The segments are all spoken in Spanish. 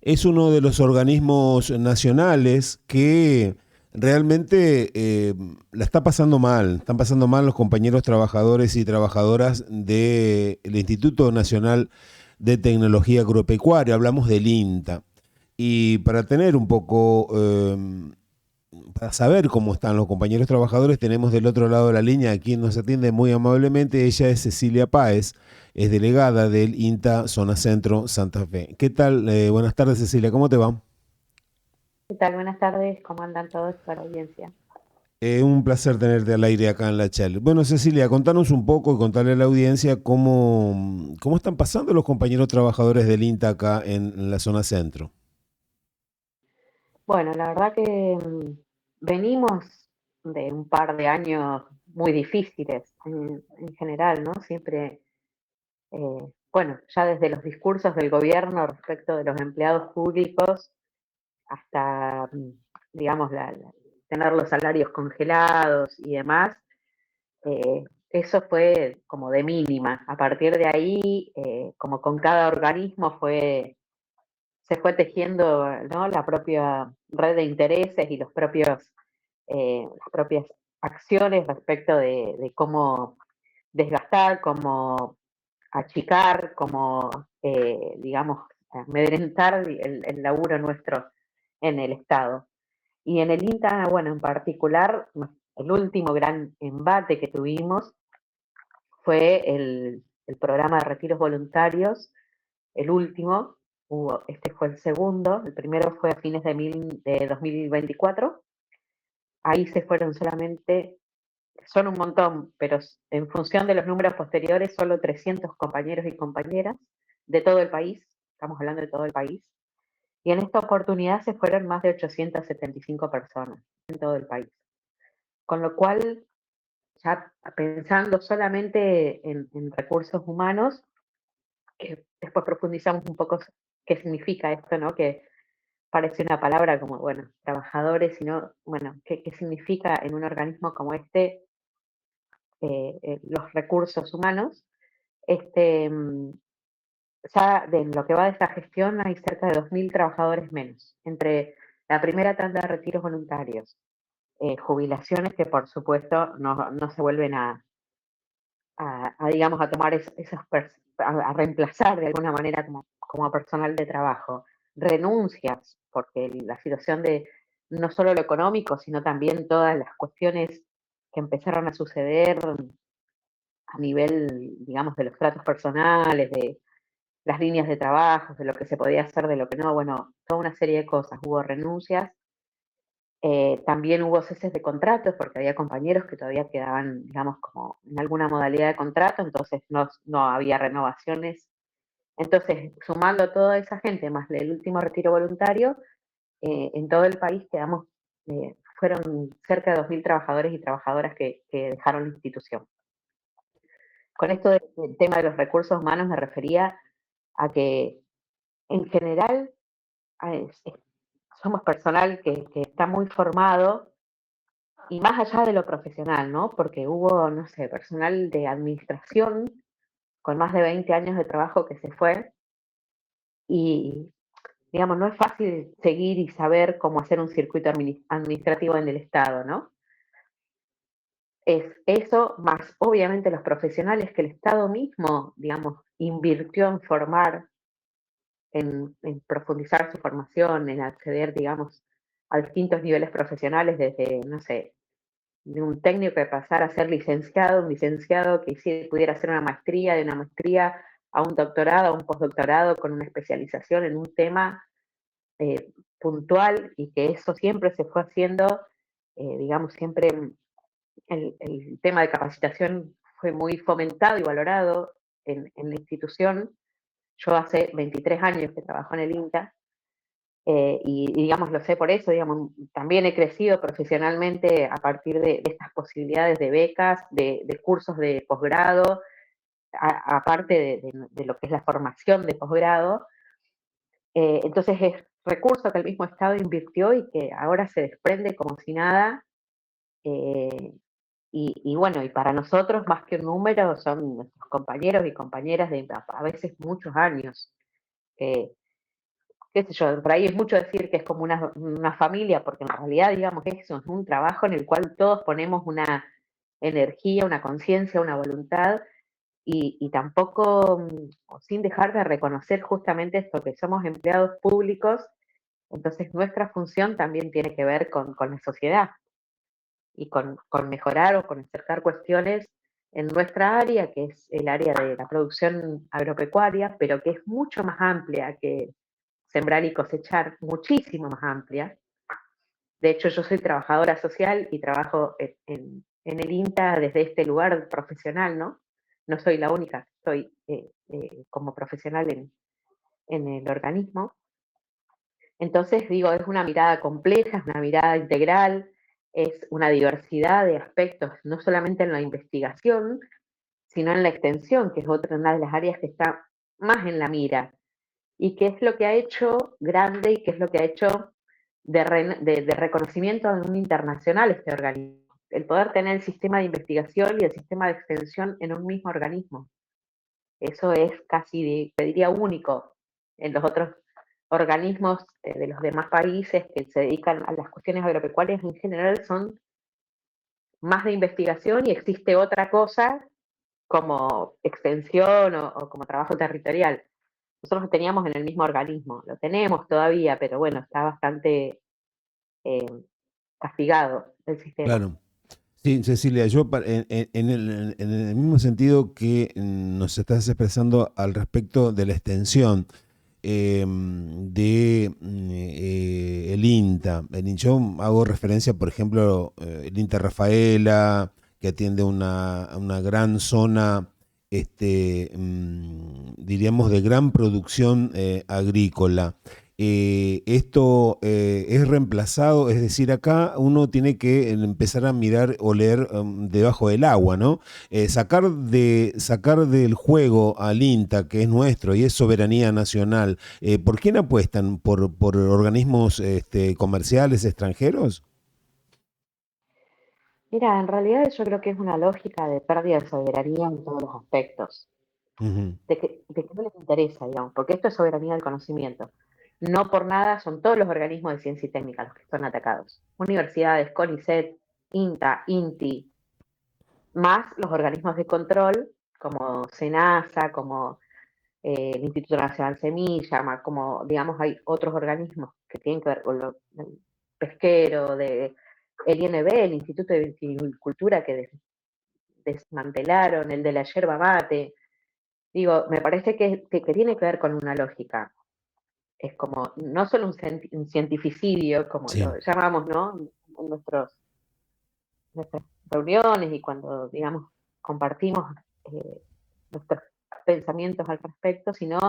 es uno de los organismos nacionales que realmente la está pasando mal. Están pasando mal los compañeros trabajadores y trabajadoras del Instituto Nacional de Tecnología Agropecuaria. Hablamos del INTA. Y para tener un poco, para saber cómo están los compañeros trabajadores, tenemos del otro lado de la línea a quien nos atiende muy amablemente. Ella es Cecilia Páez, es delegada del INTA Zona Centro Santa Fe. ¿Qué tal? Buenas tardes, Cecilia, ¿cómo te va? ¿Qué tal? Buenas tardes, ¿cómo andan todos para la audiencia? Un placer tenerte al aire acá en la charla. Bueno, Cecilia, contanos un poco y contarle a la audiencia cómo están pasando los compañeros trabajadores del INTA acá en la zona centro. Bueno, la verdad que venimos de un par de años muy difíciles en general, ¿no? Siempre, bueno, ya desde los discursos del gobierno respecto de los empleados públicos hasta, digamos, tener los salarios congelados y demás, eso fue como de mínima. A partir de ahí, como con cada organismo se fue tejiendo, ¿no? La propia red de intereses y las propias acciones respecto de cómo desgastar, cómo achicar, cómo, digamos, amedrentar el laburo nuestro en el Estado. Y en el INTA, bueno, en particular, el último gran embate que tuvimos fue el programa de retiros voluntarios, el último, este fue el segundo, el primero fue a fines de 2024, ahí se fueron solamente, son un montón, pero en función de los números posteriores, solo 300 compañeros y compañeras de todo el país, estamos hablando de todo el país, y en esta oportunidad se fueron más de 875 personas en todo el país. Con lo cual, ya pensando solamente en recursos humanos, que después profundizamos un poco qué significa esto, ¿no? Que parece una palabra como, bueno, trabajadores, sino, bueno, qué significa en un organismo como este los recursos humanos. Este, ya de lo que va de esta gestión hay cerca de 2.000 trabajadores menos, entre la primera tanda de retiros voluntarios, jubilaciones que por supuesto no se vuelven digamos, a tomar a reemplazar de alguna manera como personal de trabajo, renuncias, porque la situación de no solo lo económico, sino también todas las cuestiones que empezaron a suceder a nivel, digamos, de los tratos personales, de las líneas de trabajo, de lo que se podía hacer, de lo que no, bueno, toda una serie de cosas. Hubo renuncias, también hubo ceses de contratos porque había compañeros que todavía quedaban, digamos, como en alguna modalidad de contrato, entonces no había renovaciones. Entonces, sumando toda esa gente más el último retiro voluntario, en todo el país fueron cerca de 2.000 trabajadores y trabajadoras que dejaron la institución. Con esto del tema de los recursos humanos me refería a que en general somos personal que está muy formado y más allá de lo profesional, ¿no? Porque hubo, no sé, personal de administración con más de 20 años de trabajo que se fue y, digamos, no es fácil seguir y saber cómo hacer un circuito administrativo en el Estado, ¿no? Es eso, más obviamente los profesionales que el Estado mismo, digamos, invirtió en formar, en profundizar su formación, en acceder, digamos, a distintos niveles profesionales, desde, no sé, de un técnico que pasara a ser licenciado, un licenciado que pudiera hacer una maestría, de una maestría a un doctorado, a un postdoctorado con una especialización en un tema puntual y que eso siempre se fue haciendo, digamos, siempre el tema de capacitación fue muy fomentado y valorado en la institución. Yo hace 23 años que trabajo en el INTA digamos, lo sé por eso, digamos, también he crecido profesionalmente a partir de estas posibilidades de becas, de cursos de posgrado, aparte de lo que es la formación de posgrado. Entonces es recurso que el mismo Estado invirtió y que ahora se desprende como si nada. eh, y bueno, y para nosotros más que un número son nuestros compañeros y compañeras de a veces muchos años. eh, qué sé yo, por ahí es mucho decir que es como una familia, porque en realidad, digamos, eso es un trabajo en el cual todos ponemos una energía, una conciencia, una voluntad, y tampoco, o sin dejar de reconocer justamente esto, que somos empleados públicos, entonces nuestra función también tiene que ver con la sociedad y con mejorar o con acercar cuestiones en nuestra área, que es el área de la producción agropecuaria, pero que es mucho más amplia que sembrar y cosechar, muchísimo más amplia. De hecho, yo soy trabajadora social y trabajo en el INTA desde este lugar profesional, ¿no? No soy la única, estoy como profesional en el organismo. Entonces, digo, es una mirada compleja, es una mirada integral, es una diversidad de aspectos, no solamente en la investigación, sino en la extensión, que es otra una de las áreas que está más en la mira, y qué es lo que ha hecho grande y qué es lo que ha hecho de reconocimiento en un internacional este organismo. El poder tener el sistema de investigación y el sistema de extensión en un mismo organismo. Eso es casi, te diría, único en los otros organismos de los demás países que se dedican a las cuestiones agropecuarias en general son más de investigación y existe otra cosa como extensión o como trabajo territorial. Nosotros lo teníamos en el mismo organismo, lo tenemos todavía, pero bueno, está bastante eh, castigado el sistema. Claro. Sí, Cecilia, yo en el mismo sentido que nos estás expresando al respecto de la extensión de el INTA. Yo hago referencia, por ejemplo, el INTA Rafaela, que atiende una gran zona, diríamos, de gran producción agrícola. Esto es reemplazado, es decir, acá uno tiene que empezar a mirar o leer debajo del agua, ¿no? Sacar del juego al INTA, que es nuestro y es soberanía nacional. ¿Por quién apuestan? ¿Por organismos comerciales extranjeros? Mira, en realidad yo creo que es una lógica de pérdida de soberanía en todos los aspectos, Ujú. de que no les interesa, digamos, porque esto es soberanía del conocimiento. No por nada son todos los organismos de ciencia y técnica los que son atacados. Universidades, CONICET, INTA, INTI, más los organismos de control como SENASA, como el Instituto Nacional Semilla, como digamos hay otros organismos que tienen que ver con lo el pesquero, el INB, el Instituto de Viticultura que desmantelaron, el de la yerba mate. Digo, me parece que tiene que ver con una lógica. Es como no solo un cientificidio, como Sí, lo llamamos, ¿no? En nuestras reuniones y cuando, digamos, compartimos eh, nuestros pensamientos al respecto, sino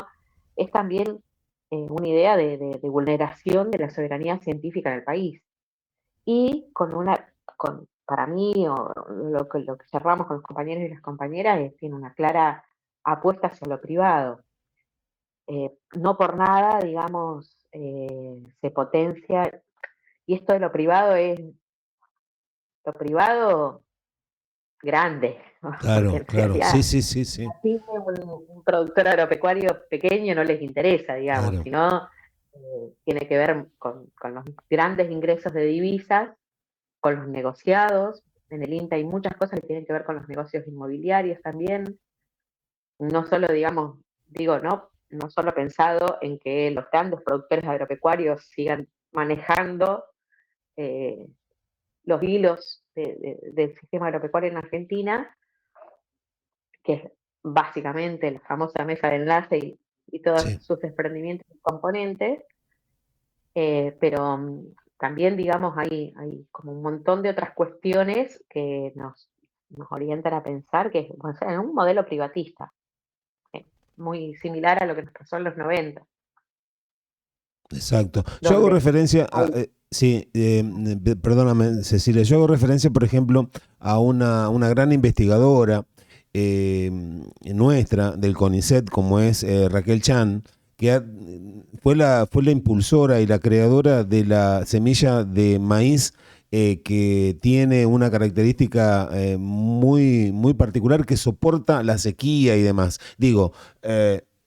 es también una idea de vulneración de la soberanía científica en el país. Y para mí, o lo que cerramos con los compañeros y las compañeras, tiene una clara apuesta hacia lo privado. No por nada, digamos, se potencia, y esto de lo privado grande, porque claro, en claro. Sí, realidad sí, sí, sí. así un productor agropecuario pequeño no les interesa, digamos, Claro. sino tiene que ver con los grandes ingresos de divisas, con los negociados. En el INTA hay muchas cosas que tienen que ver con los negocios inmobiliarios también, no solo, digamos, digo, no solo pensado en que los grandes productores agropecuarios sigan manejando eh, los hilos del sistema agropecuario en Argentina, que es básicamente la famosa mesa de enlace y todos Sí. sus desprendimientos y componentes, pero también, digamos, hay como un montón de otras cuestiones que nos orientan a pensar que es bueno, en un modelo privatista, muy similar a lo que nos pasó en los 90, Exacto. Yo hago donde referencia a, hay, sí, perdóname, Cecilia, yo hago referencia, por ejemplo, a una gran investigadora eh, nuestra del CONICET, como es Raquel Chan, que fue la impulsora y la creadora de la semilla de maíz que tiene una característica muy particular que soporta la sequía y demás. Digo,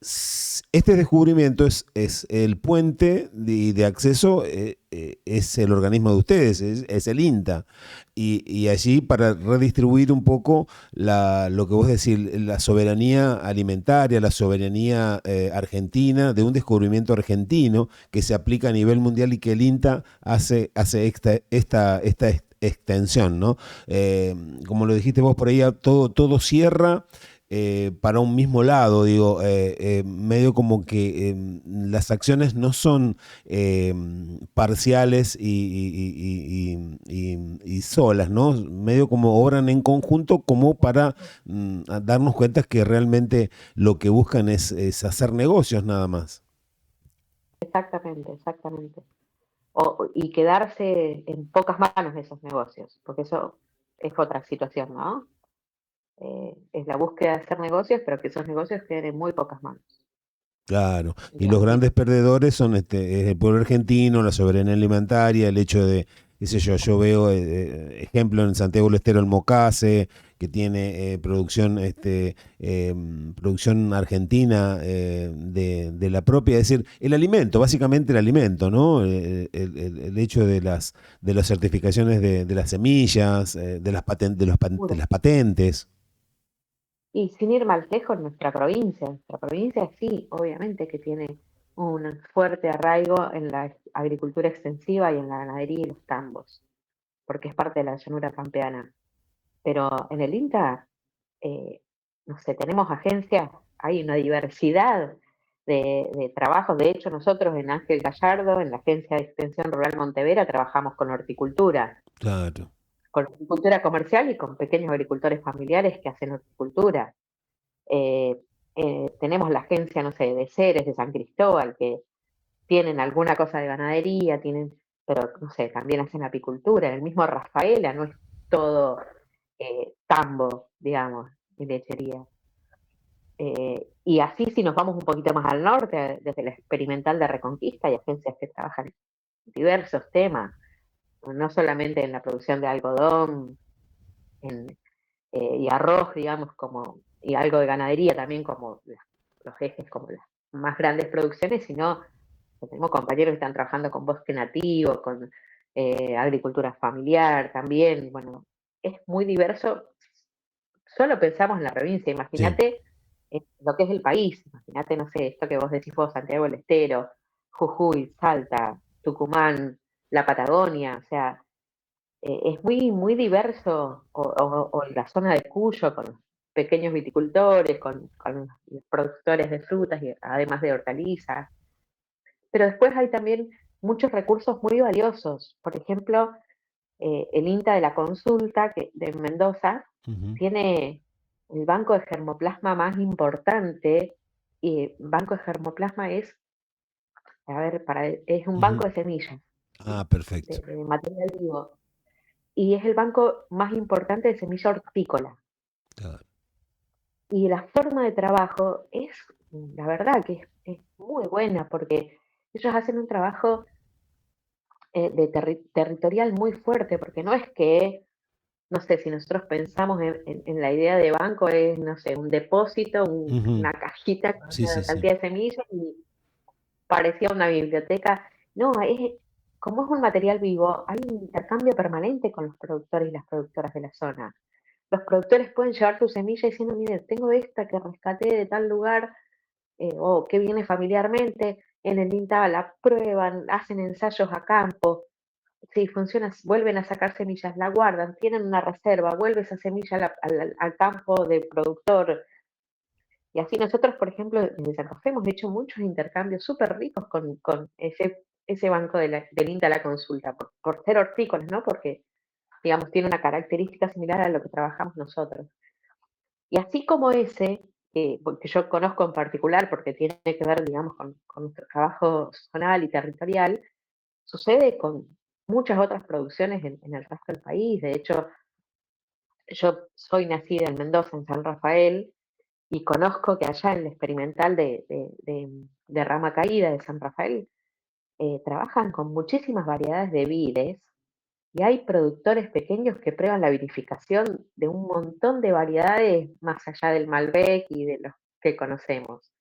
Este descubrimiento es el puente de acceso, es el organismo de ustedes, es el INTA. Y allí para redistribuir un poco lo que vos decís, la soberanía alimentaria, la soberanía argentina, de un descubrimiento argentino que se aplica a nivel mundial y que el INTA hace esta extensión, ¿no? Como lo dijiste vos por ahí, todo cierra para un mismo lado, digo, medio como que las acciones no son eh, parciales y solas, ¿no? Medio como obran en conjunto como para darnos cuenta que realmente lo que buscan es hacer negocios nada más. Exactamente, exactamente. Y quedarse en pocas manos de esos negocios, porque eso es otra situación, ¿no? Es la búsqueda de hacer negocios, pero que esos negocios queden en muy pocas manos. Claro, y los Digamos, grandes perdedores son es el pueblo argentino, la soberanía alimentaria, el hecho de, qué sé yo veo ejemplo en Santiago del Estero el Mocase, que tiene producción argentina de la propia, es decir, el alimento, básicamente el alimento, ¿no? El hecho de las certificaciones de las semillas, de puro. las patentes. Y sin ir más lejos, nuestra provincia sí, obviamente que tiene un fuerte arraigo en la agricultura extensiva y en la ganadería y los tambos, porque es parte de la llanura pampeana. Pero en el INTA, eh, no sé, tenemos agencias, hay una diversidad de trabajos. De hecho, nosotros en Ángel Gallardo, en la Agencia de Extensión Rural Montevera, trabajamos Claro. con horticultura comercial y con pequeños agricultores familiares que hacen horticultura. Eh, Tenemos la agencia, no sé, de Ceres, de San Cristóbal, que tienen alguna cosa de ganadería, pero no sé, también hacen apicultura. En el mismo Rafaela no es todo tambo, digamos, y lechería. Y así si nos vamos un poquito más al norte, desde la experimental de Reconquista, hay agencias que trabajan en diversos temas, no solamente en la producción de algodón en, y arroz, digamos, y algo de ganadería también como los ejes, como las más grandes producciones, sino que tenemos compañeros que están trabajando con bosque nativo, con agricultura familiar también. Bueno, es muy diverso. Solo pensamos en la provincia, Sí. imagínate lo que es el país, imagínate, no sé, esto que vos decís vos, Santiago del Estero, Jujuy, Salta, Tucumán, la Patagonia, o sea, es muy, muy diverso, o la zona de Cuyo, con los pequeños viticultores, con los productores de frutas y además de hortalizas. Pero después hay también muchos recursos muy valiosos. Por ejemplo, el INTA de la Consulta de Mendoza Ujú, tiene el banco de germoplasma más importante. Y banco de germoplasma a ver, es un banco ujú. de semillas, Ah, perfecto. de material vivo. Y es el banco más importante de semilla hortícola. Claro. Y la forma de trabajo es, la verdad, que es muy buena porque ellos hacen un trabajo territorial muy fuerte, porque no es que, no sé, si nosotros pensamos en la idea de banco, es, no sé, un depósito, Ujú. una cajita con Sí, sí, una sí. cantidad de semillas y parecía una biblioteca. No, como es un material vivo, hay un intercambio permanente con los productores y las productoras de la zona. Los productores pueden llevar tu semilla diciendo, mire, tengo esta que rescaté de tal lugar, o que viene familiarmente, en el INTA la prueban, hacen ensayos a campo, si funciona, vuelven a sacar semillas, la guardan, tienen una reserva, vuelve esa semilla al campo del productor. Y así nosotros, por ejemplo, en Santa Fe hemos hecho muchos intercambios súper ricos con ese banco del INTA a la consulta, por ser hortícolas, ¿no? Porque, digamos, tiene una característica similar a lo que trabajamos nosotros. Y así como ese, que yo conozco en particular porque tiene que ver, digamos, con nuestro trabajo zonal y territorial, sucede con muchas otras producciones en el resto del país. De hecho, yo soy nacida en Mendoza, en San Rafael, y conozco que allá en la experimental de Rama Caída de San Rafael trabajan con muchísimas variedades de vides y hay productores pequeños que prueban la vinificación de un montón de variedades más allá del Malbec y de los que conocemos.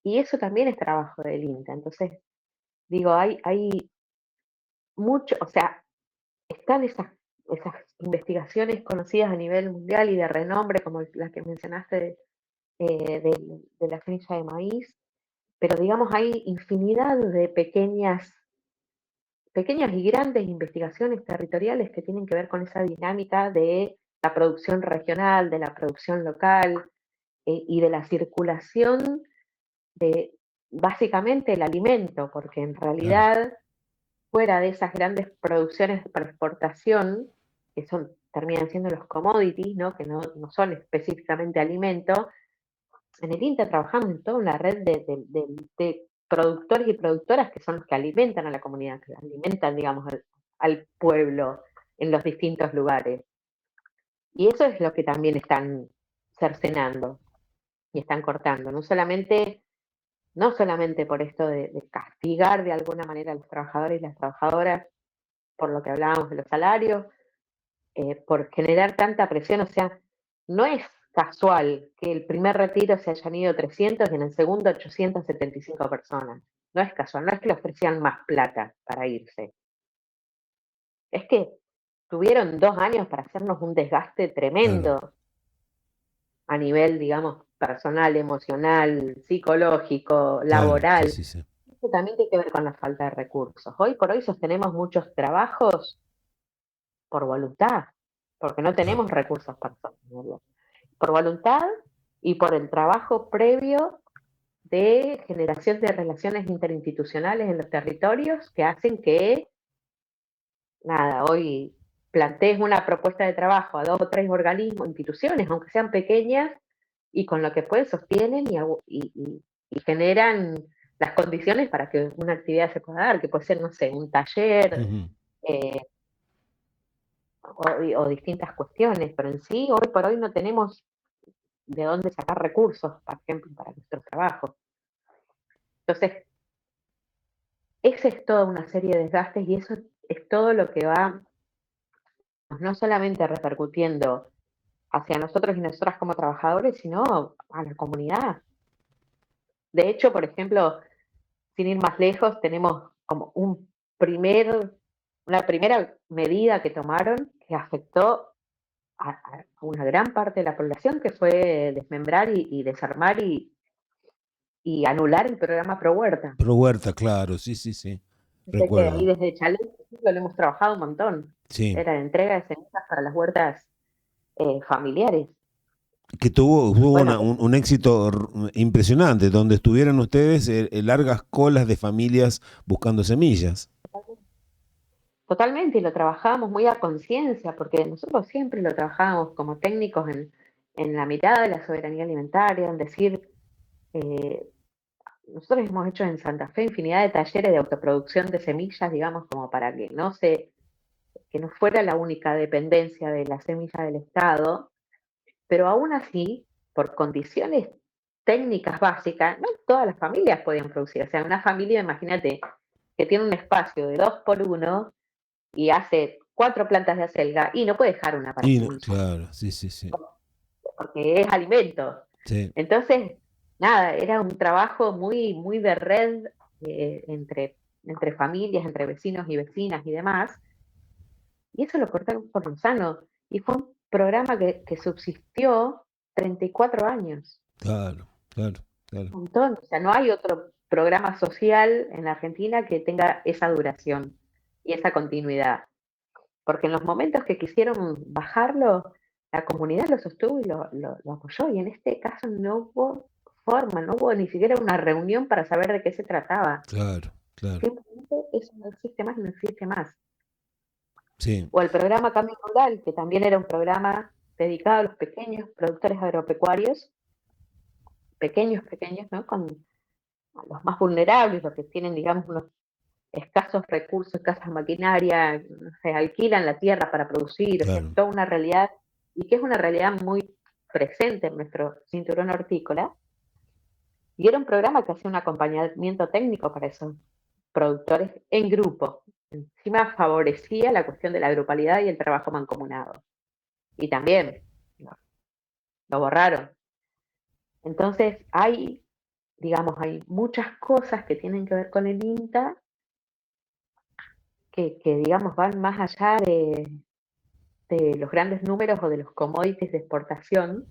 Y eso también es trabajo del INTA. Entonces, digo, hay mucho, o sea, están esas investigaciones conocidas a nivel mundial y de renombre, como las que mencionaste de la semilla de maíz, pero digamos, hay infinidad de pequeñas y grandes investigaciones territoriales que tienen que ver con esa dinámica de la producción regional, de la producción local y de la circulación de básicamente el alimento, porque en Claro, realidad fuera de esas grandes producciones para exportación, que terminan siendo los commodities, ¿no? Que no son específicamente alimentos, en el INTA trabajamos en toda una red de productores y productoras que son los que alimentan a la comunidad, que alimentan, digamos, al pueblo en los distintos lugares. Y eso es lo que también están cercenando y están cortando, no solamente por esto de castigar de alguna manera a los trabajadores y las trabajadoras, por lo que hablábamos de los salarios, por generar tanta presión, o sea, no es casual que el primer retiro se hayan ido 300 y en el segundo 875 personas. No es casual, no es que le ofrecían más plata para irse. Es que tuvieron 2 años para hacernos un desgaste claro. tremendo a nivel, digamos, personal, emocional, psicológico, Claro, sí, laboral. sí, sí. Esto también tiene que ver con la falta de recursos. Hoy por hoy sostenemos muchos trabajos por voluntad, porque no Claro. tenemos recursos para sostenerlos. Por voluntad y por el trabajo previo de generación de relaciones interinstitucionales en los territorios que hacen que, nada, hoy plantees una propuesta de trabajo a 2 o 3 organismos, instituciones, aunque sean pequeñas, y con lo que pueden sostienen y generan las condiciones para que una actividad se pueda dar, que puede ser, no sé, un taller Ujú. eh, o distintas cuestiones, pero en sí, hoy por hoy no tenemos de dónde sacar recursos, por ejemplo, para nuestro trabajo. Entonces, esa es toda una serie de desgastes y eso es todo lo que va no solamente repercutiendo hacia nosotros y nosotras como trabajadores, sino a la comunidad. De hecho, por ejemplo, sin ir más lejos, tenemos como una primera medida que tomaron que afectó a una gran parte de la población, que fue desmembrar y desarmar y anular el programa Pro Huerta. Pro Huerta, claro, sí, sí, sí. Sé que ahí Recuerdo. desde Chalet por ejemplo, lo hemos trabajado un montón. Sí. Era la entrega de semillas para las huertas familiares. Que tuvo Bueno, un éxito impresionante, donde estuvieron ustedes largas colas de familias buscando semillas. totalmente, y lo trabajábamos muy a conciencia, porque nosotros siempre lo trabajábamos como técnicos en la mirada de la soberanía alimentaria, en decir, eh, nosotros hemos hecho en Santa Fe infinidad de talleres de autoproducción de semillas, digamos, como para que no fuera la única dependencia de la semilla del Estado, pero aún así, por condiciones técnicas básicas, no todas las familias podían producir. O sea, una familia, imagínate, que tiene un espacio de 2 por 1 y hace 4 plantas de acelga y no puede dejar una para Y semilla, claro, sí, sí, sí. porque es alimento. Sí, Entonces, nada, era un trabajo muy, muy de red entre familias, entre vecinos y vecinas y demás, y eso lo cortaron por lo sano. Y fue un programa que subsistió 34 años. claro, claro, claro, Un montón. O sea, no hay otro programa social en la Argentina que tenga esa duración y esa continuidad. Porque en los momentos que quisieron bajarlo, la comunidad lo sostuvo y lo apoyó. Y en este caso no hubo forma, no hubo ni siquiera una reunión para saber de qué se trataba. claro, claro. Simplemente eso no existe más y no existe más. Sí, O el programa Cambio Rural, que también era un programa dedicado a los pequeños productores agropecuarios, pequeños, pequeños, ¿no? A los más vulnerables, los que tienen, digamos, unos escasos recursos, escasas maquinaria, se alquilan la tierra para producir, o sea, es claro. toda una realidad, y que es una realidad muy presente en nuestro cinturón hortícola, y era un programa que hacía un acompañamiento técnico para esos productores en grupo. Encima favorecía la cuestión de la grupalidad y el trabajo mancomunado. Y también lo borraron. Entonces hay digamos, hay muchas cosas que tienen que ver con el INTA que digamos, van más allá de los grandes números o de los commodities de exportación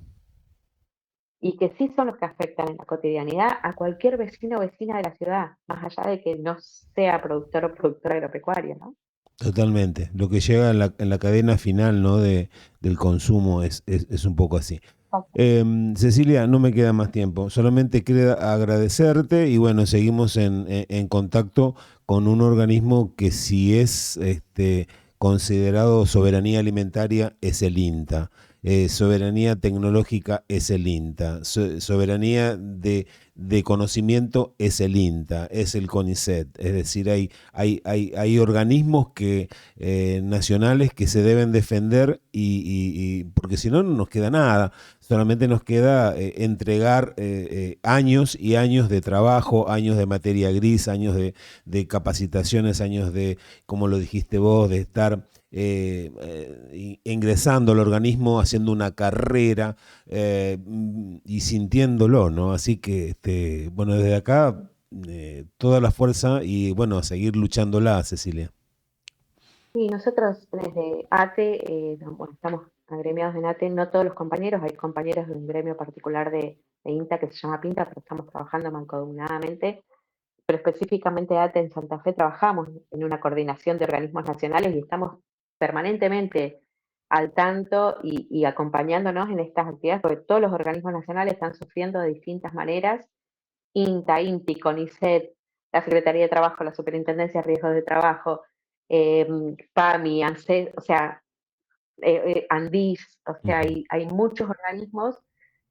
y que sí son los que afectan en la cotidianidad a cualquier vecino o vecina de la ciudad, más allá de que no sea productor o productora agropecuaria, ¿no? Totalmente. Lo que llega en la cadena final, ¿no? Del consumo es un poco así. Cecilia, no me queda más tiempo. Solamente queda agradecerte y bueno, seguimos en contacto con un organismo que si es considerado soberanía alimentaria es el INTA. Soberanía tecnológica es el INTA. Soberanía de conocimiento es el INTA, es el CONICET. Es decir, hay organismos nacionales que se deben defender porque si no, no nos queda nada. Solamente nos queda entregar años y años de trabajo, años de materia gris, años de capacitaciones, años de, como lo dijiste vos, de estar ingresando al organismo, haciendo una carrera y sintiéndolo, ¿no? Así que, bueno, desde acá toda la fuerza y bueno, a seguir luchándola, Cecilia. Y nosotros desde ATE, bueno, estamos agremiados en ATE, no todos los compañeros, hay compañeros de un gremio particular de INTA que se llama PINTA, pero estamos trabajando mancomunadamente, pero específicamente ATE en Santa Fe trabajamos en una coordinación de organismos nacionales y estamos permanentemente al tanto y acompañándonos en estas actividades, porque todos los organismos nacionales están sufriendo de distintas maneras, INTA, INTI, CONICET, la Secretaría de Trabajo, la Superintendencia de Riesgos de Trabajo, PAMI, ANSES, o sea, ANDIS, o sea, Ujú. hay muchos organismos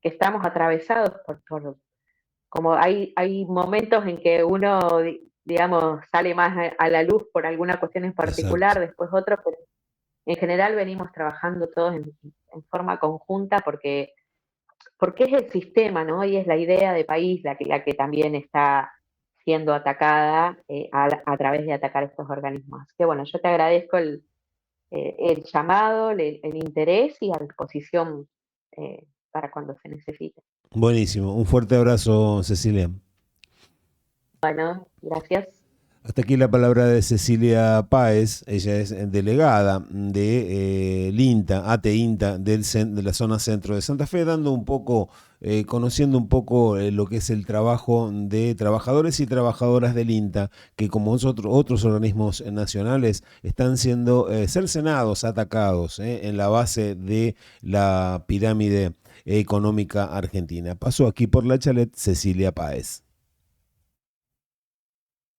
que estamos atravesados como hay momentos en que uno, digamos, sale más a la luz por alguna cuestión en Exacto. particular, después otro, pero en general venimos trabajando todos en forma conjunta porque es el sistema, ¿no? Y es la idea de país la que también está siendo atacada a través de atacar estos organismos. Así que bueno, yo te agradezco el llamado, el interés y a disposición para cuando se necesite. Buenísimo. Un fuerte abrazo, Cecilia. Bueno, gracias. Hasta aquí la palabra de Cecilia Páez, ella es delegada de INTA, ATE INTA de la zona centro de Santa Fe, dando un poco, conociendo un poco lo que es el trabajo de trabajadores y trabajadoras del INTA, que como otros organismos nacionales están siendo cercenados, atacados en la base de la pirámide económica argentina. Pasó aquí por la chalet Cecilia Páez.